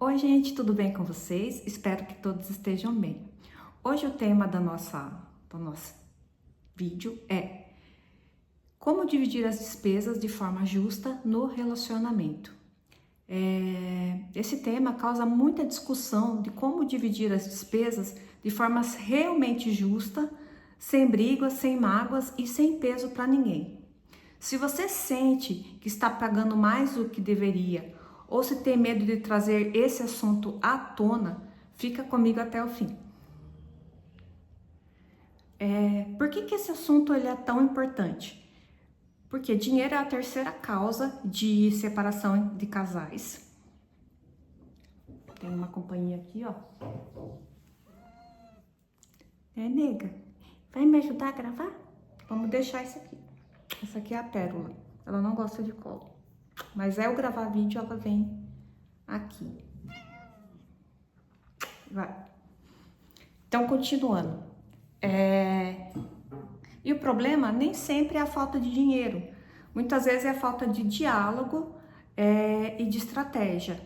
Oi, gente, tudo bem com vocês? Espero que todos estejam bem. Hoje o tema do nosso vídeo é como dividir as despesas de forma justa no relacionamento. Esse tema causa muita discussão de como dividir as despesas de forma realmente justa, sem brigas, sem mágoas e sem peso para ninguém. Se você sente que está pagando mais do que deveria ou se tem medo de trazer esse assunto à tona, fica comigo até o fim. Por que esse assunto ele é tão importante? Porque dinheiro é a terceira causa de separação de casais. Tem uma companhia aqui, ó. Nega, vai me ajudar a gravar? Vamos deixar isso aqui. Essa aqui é a Pérola. Ela não gosta de colo. Mas eu gravar vídeo, ela vem aqui. Vai. Então, continuando. E o problema nem sempre é a falta de dinheiro. Muitas vezes é a falta de diálogo e de estratégia.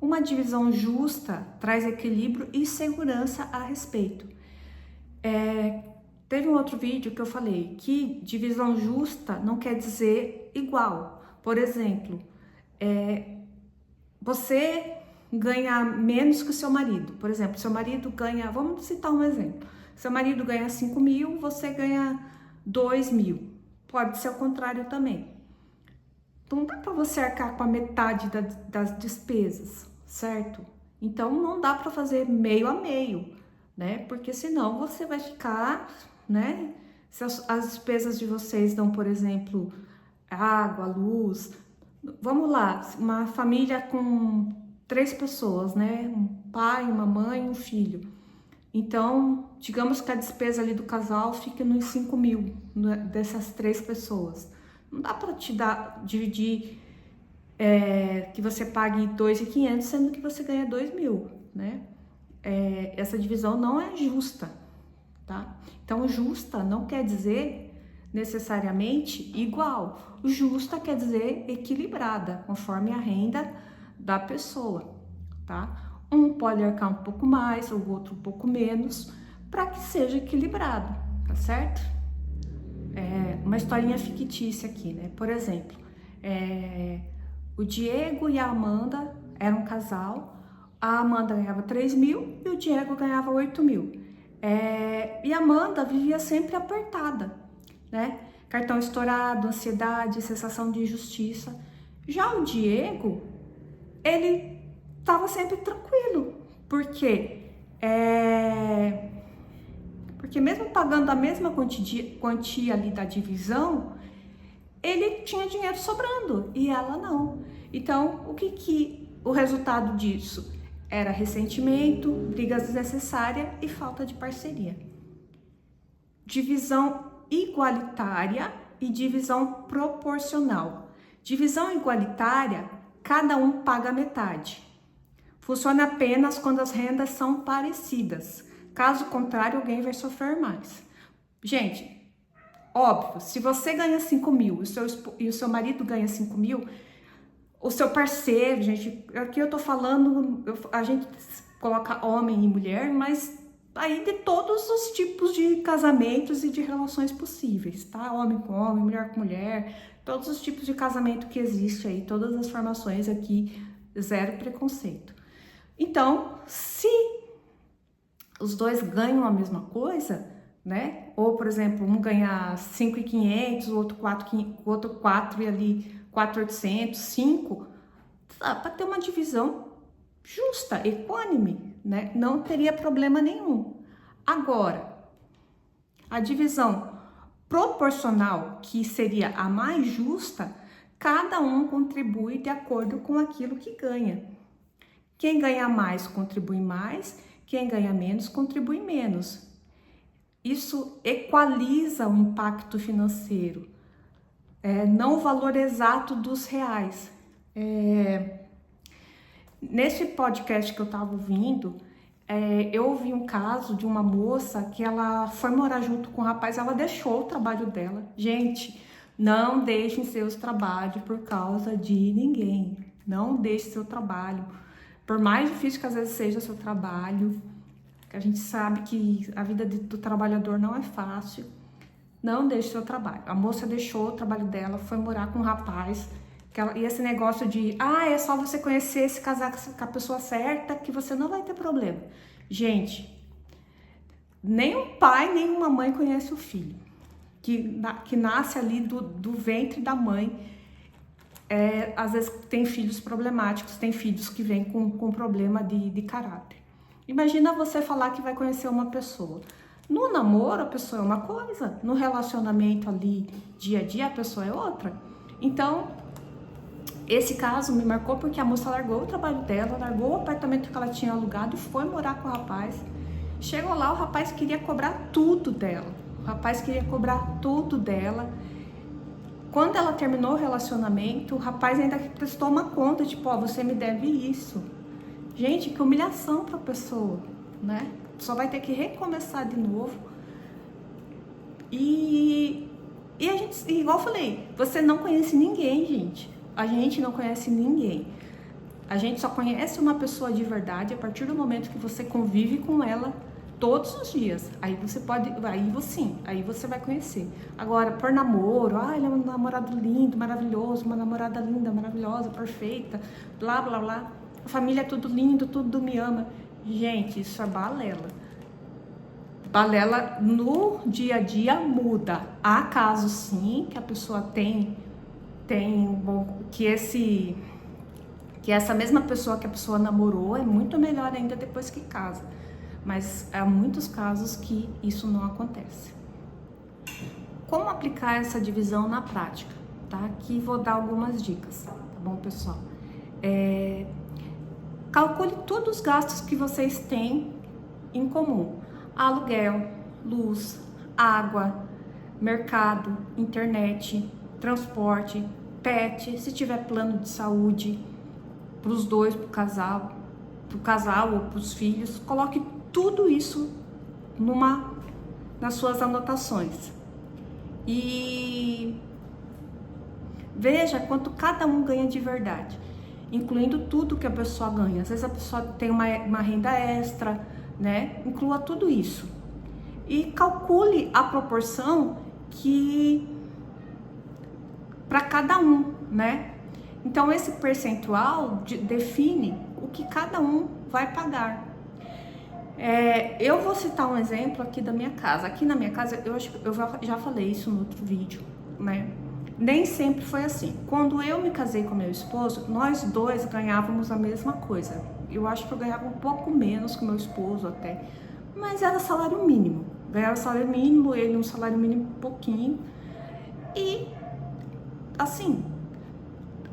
Uma divisão justa traz equilíbrio e segurança a respeito. Teve um outro vídeo que eu falei que divisão justa não quer dizer igual. Por exemplo, você ganha menos que o seu marido. Por exemplo, seu marido ganha, vamos citar um exemplo. Seu marido ganha 5 mil, você ganha 2 mil. Pode ser o contrário também. Então, não dá para você arcar com a metade das despesas, certo? Então, não dá para fazer meio a meio, né? Porque senão você vai ficar, né? Se as despesas de vocês dão, por exemplo, água, luz. Vamos lá, uma família com 3 pessoas, né? Um pai, uma mãe, um filho. Então, digamos que a despesa ali do casal fique nos 5 mil, né, dessas 3 pessoas. Não dá para dividir que você pague 2.500, sendo que você ganha 2 mil, né? Essa divisão não é justa, tá? Então, justa não quer dizer necessariamente igual. Justa quer dizer equilibrada, conforme a renda da pessoa, tá? Um pode arcar um pouco mais, o outro um pouco menos, para que seja equilibrado, tá certo? Uma historinha fictícia aqui, né? Por exemplo, o Diego e a Amanda eram um casal, a Amanda ganhava 3 mil e o Diego ganhava 8 mil. E a Amanda vivia sempre apertada, né? Cartão estourado, ansiedade, sensação de injustiça. Já o Diego, ele estava sempre tranquilo, porque mesmo pagando a mesma quantia ali da divisão, ele tinha dinheiro sobrando e ela não. Então, o resultado disso? Era ressentimento, brigas desnecessárias e falta de parceria. Divisão igualitária e divisão proporcional. Divisão igualitária, cada um paga metade. Funciona apenas quando as rendas são parecidas. Caso contrário, alguém vai sofrer mais. Gente, óbvio, se você ganha 5 mil e o seu marido ganha 5 mil, o seu parceiro, gente, aqui eu tô falando, a gente coloca homem e mulher, mas aí de todos os tipos de casamentos e de relações possíveis, tá? Homem com homem, mulher com mulher, todos os tipos de casamento que existe aí, todas as formações aqui, zero preconceito. Então, se os dois ganham a mesma coisa, né? Ou, por exemplo, um ganha 5.500, o outro 4 e ali 4.800, 5, dá para ter uma divisão justa, equânime, né? Não teria problema nenhum. Agora, a divisão proporcional, que seria a mais justa, cada um contribui de acordo com aquilo que ganha. Quem ganha mais contribui mais, quem ganha menos contribui menos. Isso equaliza o impacto financeiro, não o valor exato dos reais. Nesse podcast que eu estava ouvindo, eu ouvi um caso de uma moça que ela foi morar junto com um rapaz, ela deixou o trabalho dela. Gente, não deixem seus trabalhos por causa de ninguém. Não deixe seu trabalho. Por mais difícil que às vezes seja o seu trabalho, que a gente sabe que a vida do trabalhador não é fácil, não deixe seu trabalho. A moça deixou o trabalho dela, foi morar com um rapaz, e esse negócio de, é só você conhecer, se casar com a pessoa certa, que você não vai ter problema. Gente, nem um pai, nem uma mãe conhece o filho, que nasce ali do ventre da mãe. Às vezes tem filhos problemáticos, tem filhos que vêm com problema de caráter. Imagina você falar que vai conhecer uma pessoa. No namoro, a pessoa é uma coisa, no relacionamento ali, dia a dia, a pessoa é outra. Então, esse caso me marcou porque a moça largou o trabalho dela, largou o apartamento que ela tinha alugado e foi morar com o rapaz. Chegou lá, o rapaz queria cobrar tudo dela. Quando ela terminou o relacionamento, o rapaz ainda prestou uma conta, tipo, você me deve isso. Gente, que humilhação pra pessoa, né? Só vai ter que recomeçar de novo. E a gente, igual eu falei, você não conhece ninguém, gente. A gente não conhece ninguém. A gente só conhece uma pessoa de verdade a partir do momento que você convive com ela todos os dias. Aí você vai conhecer. Agora, por namoro, ele é um namorado lindo, maravilhoso, uma namorada linda, maravilhosa, perfeita, blá, blá, blá. A família é tudo lindo, tudo me ama. Gente, isso é balela. Balela no dia a dia muda. Há casos sim que a pessoa tem que essa mesma pessoa que a pessoa namorou é muito melhor ainda depois que casa. Mas há muitos casos que isso não acontece. Como aplicar essa divisão na prática? Tá? Aqui vou dar algumas dicas, tá bom, pessoal? Calcule todos os gastos que vocês têm em comum. Aluguel, luz, água, mercado, internet, transporte, pet, se tiver plano de saúde, para os dois, para o casal ou para os filhos, coloque tudo isso nas suas anotações. E veja quanto cada um ganha de verdade, incluindo tudo que a pessoa ganha. Às vezes a pessoa tem uma renda extra, né? Inclua tudo isso. E calcule a proporção que para cada um, né? Então esse percentual define o que cada um vai pagar. Eu vou citar um exemplo aqui da minha casa. Aqui na minha casa, eu já falei isso no outro vídeo, né? Nem sempre foi assim. Quando eu me casei com meu esposo, nós dois ganhávamos a mesma coisa. Eu acho que eu ganhava um pouco menos que meu esposo até, mas era salário mínimo. Ganhava salário mínimo, ele um salário mínimo pouquinho. E assim,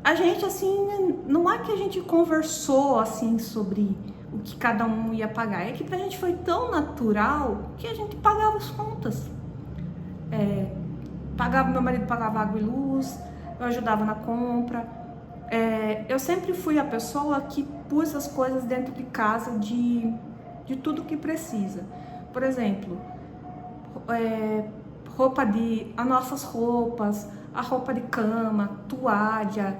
a gente assim, não é que a gente conversou assim sobre o que cada um ia pagar, é que pra gente foi tão natural que a gente pagava as contas. Meu marido pagava água e luz, eu ajudava na compra. Eu sempre fui a pessoa que pus as coisas dentro de casa de tudo que precisa. Por exemplo, as nossas roupas, a roupa de cama, toalha,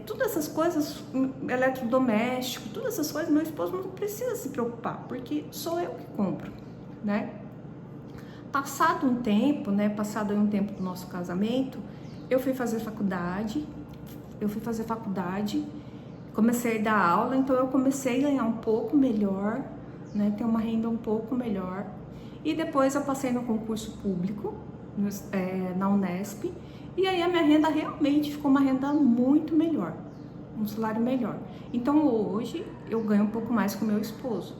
todas essas coisas, eletrodoméstico, todas essas coisas, meu esposo não precisa se preocupar, porque sou eu que compro, né? Passado um tempo do nosso casamento, eu fui fazer faculdade, comecei a dar aula, então eu comecei a ganhar um pouco melhor, né? Ter uma renda um pouco melhor. E depois eu passei no concurso público, na Unesp, e aí a minha renda realmente ficou uma renda muito melhor, um salário melhor. Então hoje eu ganho um pouco mais com meu esposo.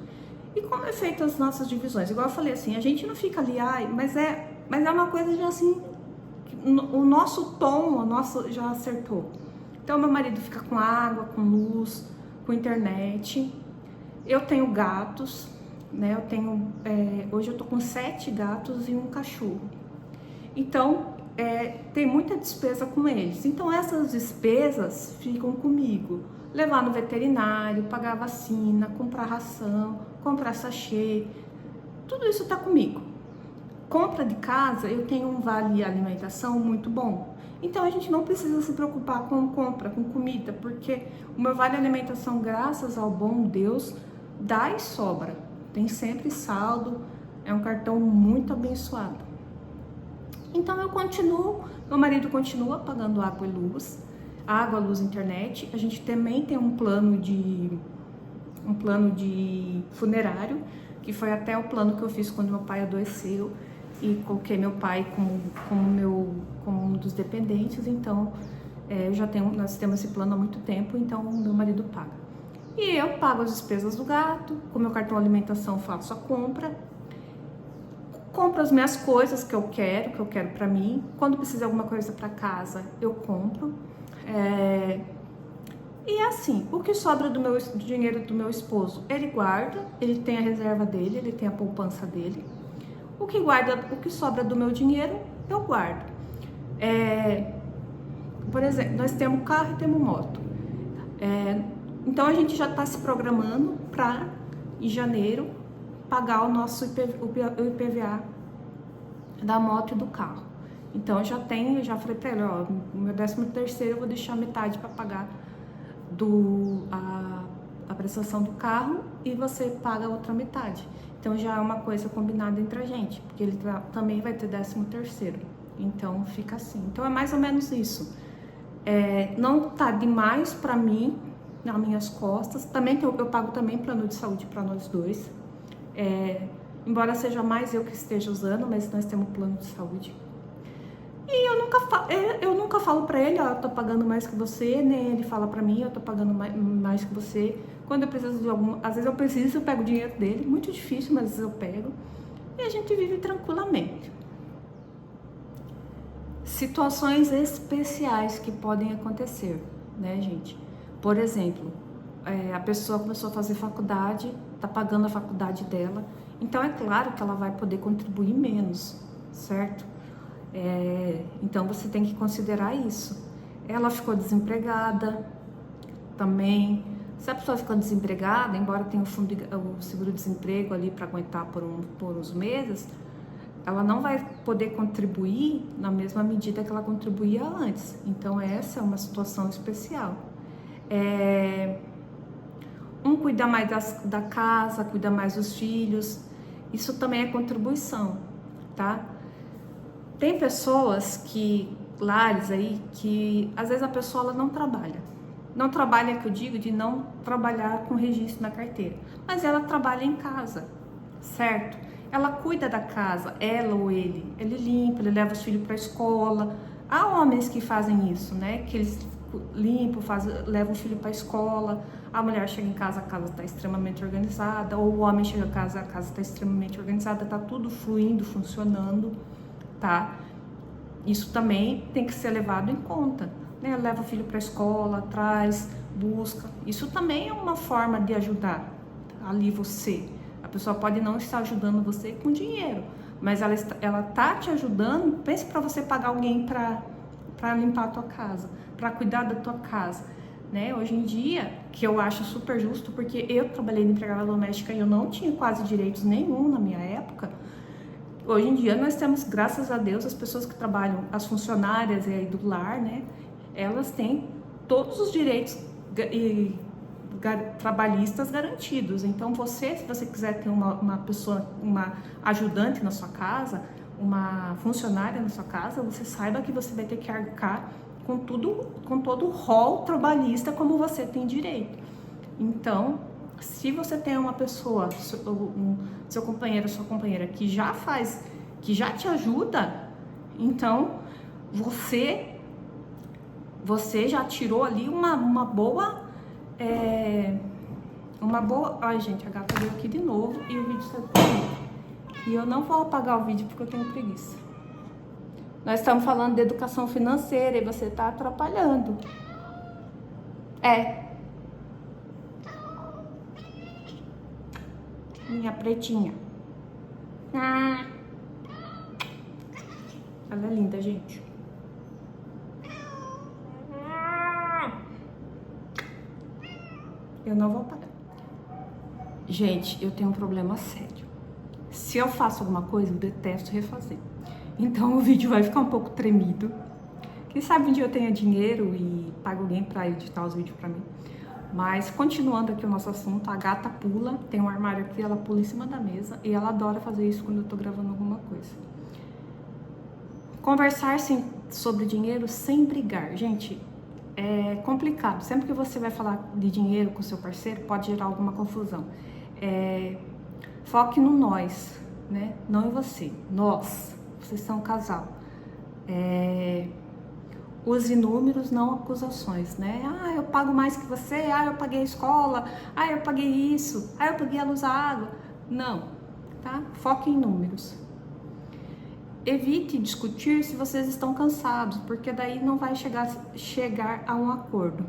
E como é feito as nossas divisões? Igual eu falei assim, a gente não fica ali, mas é uma coisa já assim, o nosso tom, já acertou. Então meu marido fica com água, com luz, com internet. Eu tenho gatos, né? Hoje eu tô com 7 gatos e um cachorro. Então tem muita despesa com eles. Então essas despesas ficam comigo. Levar no veterinário, pagar vacina, comprar ração, comprar sachê, tudo isso tá comigo. Compra de casa, eu tenho um vale alimentação muito bom. Então a gente não precisa se preocupar com compra, com comida, porque o meu vale alimentação, graças ao bom Deus, dá e sobra. Tem sempre saldo, é um cartão muito abençoado. Então eu continuo, meu marido continua pagando água e luz, água, luz, internet. A gente também tem um plano de funerário, que foi até o plano que eu fiz quando meu pai adoeceu e coloquei meu pai como um dos dependentes. Então nós temos esse plano há muito tempo, então meu marido paga. E eu pago as despesas do gato, com meu cartão alimentação faço a compro as minhas coisas que eu quero para mim. Quando precisa de alguma coisa para casa, eu compro. E assim, o que sobra do dinheiro do meu esposo, ele guarda, ele tem a reserva dele, ele tem a poupança dele. O que sobra do meu dinheiro, eu guardo. Por exemplo, nós temos carro e temos moto. Então a gente já está se programando para, em janeiro, pagar o nosso IPVA da moto e do carro. Então eu já falei para ele, ó, meu 13º eu vou deixar metade para pagar a prestação do carro e você paga a outra metade. Então já é uma coisa combinada entre a gente, porque ele também vai ter 13º. Então fica assim. Então é mais ou menos isso. Não tá demais para mim, nas minhas costas. Também eu pago também plano de saúde para nós dois. Embora seja mais eu que esteja usando, mas nós temos plano de saúde. E eu nunca falo pra ele, ó, eu tô pagando mais que você, nem ele fala pra mim, eu tô pagando mais que você. Quando eu preciso de às vezes eu pego o dinheiro dele, muito difícil, mas às vezes eu pego. E a gente vive tranquilamente. Situações especiais que podem acontecer, né, gente? Por exemplo, a pessoa começou a fazer faculdade, tá pagando a faculdade dela, então é claro que ela vai poder contribuir menos, certo? Então você tem que considerar isso. Ela ficou desempregada também. Se a pessoa ficou desempregada, embora tenha o seguro-desemprego ali para aguentar por uns meses, ela não vai poder contribuir na mesma medida que ela contribuía antes. Então essa é uma situação especial. Um cuida mais da casa, cuida mais dos filhos. Isso também é contribuição, tá? Tem pessoas lares aí, que às vezes a pessoa ela não trabalha. Não trabalha, que eu digo, de não trabalhar com registro na carteira. Mas ela trabalha em casa, certo? Ela cuida da casa, ela ou ele. Ele limpa, ele leva os filhos para a escola. Há homens que fazem isso, né? Que eles limpam, levam o filho para a escola. A mulher chega em casa, a casa está extremamente organizada. Ou o homem chega em casa, a casa está extremamente organizada. Está tudo fluindo, funcionando. Tá? Isso também tem que ser levado em conta, né? Leva o filho para a escola, traz, busca. Isso também é uma forma de ajudar ali você. A pessoa pode não estar ajudando você com dinheiro, mas ela tá te ajudando. Pense para você pagar alguém para limpar a tua casa, para cuidar da tua casa, né? Hoje em dia, que eu acho super justo, porque eu trabalhei de empregada doméstica e eu não tinha quase direitos nenhum na minha época. Hoje em dia nós temos, graças a Deus, as pessoas que trabalham, as funcionárias aí do lar, né? Elas têm todos os direitos trabalhistas garantidos. Então se você quiser ter uma pessoa, uma ajudante na sua casa, uma funcionária na sua casa, você saiba que você vai ter que arcar com todo o rol trabalhista como você tem direito. Então, se você tem uma pessoa, seu companheiro, sua companheira, que já te ajuda, então você já tirou ali uma boa. Ai, gente, a gata veio aqui de novo e o vídeo está e eu não vou apagar o vídeo porque eu tenho preguiça. Nós estamos falando de educação financeira e você está atrapalhando. Minha pretinha. Ela é linda, gente. Eu não vou apagar. Gente, eu tenho um problema sério. Se eu faço alguma coisa, eu detesto refazer. Então o vídeo vai ficar um pouco tremido. Quem sabe um dia eu tenha dinheiro e pago alguém para editar os vídeos para mim. Mas continuando aqui o nosso assunto, a gata pula, tem um armário aqui, ela pula em cima da mesa e ela adora fazer isso quando eu tô gravando alguma coisa. Conversar sobre dinheiro sem brigar. Gente, é complicado. Sempre que você vai falar de dinheiro com seu parceiro, pode gerar alguma confusão. Foque no nós, né? Não em você. Nós. Vocês são um casal. Use números, não acusações, né? Ah, eu pago mais que você. Ah, eu paguei a escola. Ah, eu paguei isso. Ah, eu paguei a luz, a água. Não, tá? Foque em números. Evite discutir se vocês estão cansados, porque daí não vai chegar a um acordo.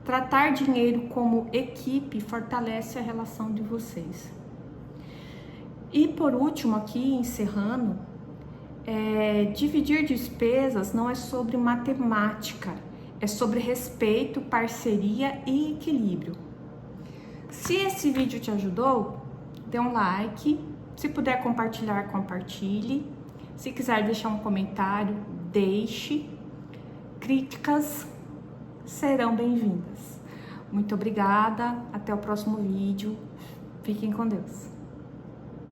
Tratar dinheiro como equipe fortalece a relação de vocês. E por último, aqui encerrando, dividir despesas não é sobre matemática, é sobre respeito, parceria e equilíbrio. Se esse vídeo te ajudou, dê um like. Se puder compartilhar, compartilhe. Se quiser deixar um comentário, deixe. Críticas serão bem-vindas. Muito obrigada. Até o próximo vídeo. Fiquem com Deus.